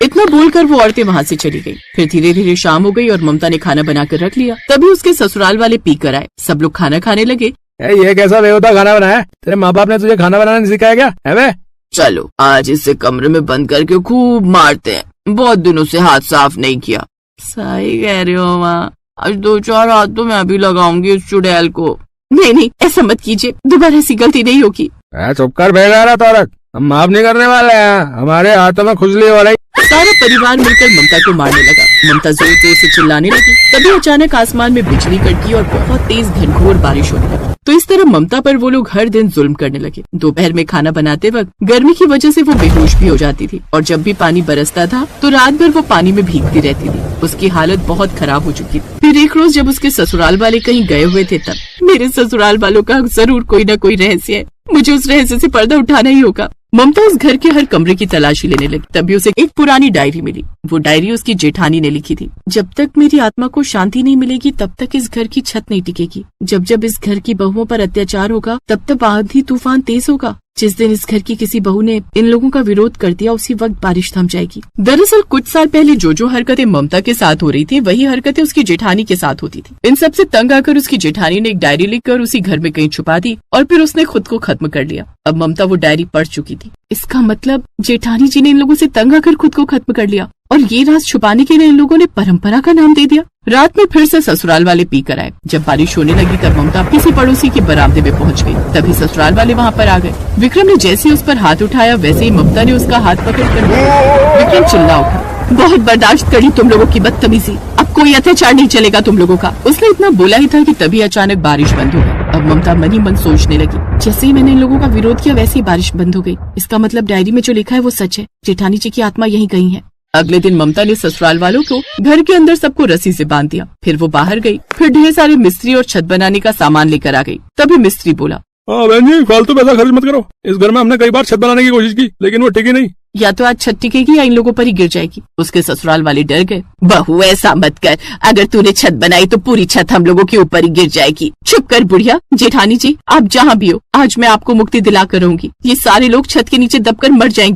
इतना बोलकर वो औरतें वहाँ से चली गई। फिर धीरे धीरे शाम हो गई और ममता ने खाना बनाकर रख लिया। तभी उसके ससुराल वाले पी कर आए। सब लोग खाना खाने लगे। ये कैसा बेहोदा खाना बनाया? तेरे माँ बाप ने तुझे खाना बनाना नहीं सिखाया क्या? है बे? चलो आज इसे कमरे में बंद करके खूब मारते हैं, बहुत दिनों से हाथ साफ नहीं किया। सही कह रही हो माँ, आज 2-4 हाथ तो मैं भी लगाऊंगी उस चुड़ैल को। नहीं ऐसा मत कीजिए, दोबारा ऐसी गलती नहीं होगी। चुप कर बेगारा तौरत, हम माफ नहीं करने वाले हैं, हमारे हाथों में खुजली हो रही। सारा परिवार मिलकर ममता को मारने लगा। ममता जोर जोर से चिल्लाने लगी। तभी अचानक आसमान में बिजली कड़की और बहुत तेज घनघोर बारिश होने लगी। तो इस तरह ममता पर वो लोग हर दिन जुल्म करने लगे। दोपहर में खाना बनाते वक्त गर्मी की वजह से वो बेहोश भी हो जाती थी और जब भी पानी बरसता था तो रात भर वो पानी में भीगती रहती थी। उसकी हालत बहुत खराब हो चुकी थी। फिर एक रोज जब उसके ससुराल वाले कहीं गए हुए थे तब मेरे ससुराल वालों का जरूर कोई न कोई रहस्य है, मुझे उस रहस्य से पर्दा उठाना ही होगा। ममता उस घर के हर कमरे की तलाशी लेने लगी। तभी उसे एक पुरानी डायरी मिली। वो डायरी उसकी जेठानी ने लिखी थी। जब तक मेरी आत्मा को शांति नहीं मिलेगी तब तक इस घर की छत नहीं टिकेगी। जब इस घर की बहुओं पर अत्याचार होगा तब तक आंधी तूफान तेज होगा। जिस दिन इस घर की किसी बहू ने इन लोगों का विरोध कर दिया उसी वक्त बारिश थम जाएगी। दरअसल कुछ साल पहले जो हरकतें ममता के साथ हो रही थी वही हरकतें उसकी जेठानी के साथ होती थी। इन सब से तंग आकर उसकी जेठानी ने एक डायरी लिखकर उसी घर में कहीं छुपा दी और फिर उसने खुद को खत्म कर लिया। अब ममता वो डायरी पढ़ चुकी थी। इसका मतलब जेठानी जी ने इन लोगों से तंग आकर खुद को खत्म कर लिया और ये राज छुपाने के लिए इन लोगों ने परंपरा का नाम दे दिया। रात में फिर से ससुराल वाले पी कर आए। जब बारिश होने लगी तब ममता किसी पड़ोसी के बरामदे में पहुंच गई। तभी ससुराल वाले वहाँ पर आ गए। विक्रम ने जैसे उस पर हाथ उठाया वैसे ही ममता ने उसका हाथ पकड़कर विक्रम चिल्ला उठा, बहुत बर्दाश्त करी तुम लोगों की बदतमीजी, अब कोई अत्याचार नहीं चलेगा तुम लोगों का। उसने इतना बोला ही था कि तभी अचानक बारिश बंद हो गई। अब ममता मन ही मन सोचने लगी, जैसे ही मैंने इन लोगों का विरोध किया वैसे ही बारिश बंद हो गई। इसका मतलब डायरी में जो लिखा है वो सच है, जेठानी जी की आत्मा यहीं गई है। अगले दिन ममता ने ससुराल वालों को घर के अंदर सबको रस्सी से बांध दिया। फिर वो बाहर गई। फिर ढेर सारे मिस्त्री और छत बनाने का सामान लेकर आ गई। तभी मिस्त्री बोला, बहन जी फालतू पैसा खर्च मत करो। इस घर में हमने कई बार छत बनाने की कोशिश की लेकिन वो टिकी नहीं। या तो आज छत टिकेगी या इन लोगों पर ही गिर जाएगी। उसके ससुराल वाले डर गए। बहू ऐसा मत कर, अगर तूने छत बनाई तो पूरी छत हम लोगों के ऊपर ही गिर जाएगी। चुप कर बुढ़िया। जेठानी जी आप जहाँ भी हो आज मैं आपको मुक्ति दिला कर रहूंगी। ये सारे लोग छत के नीचे दबकर मर जाएंगे।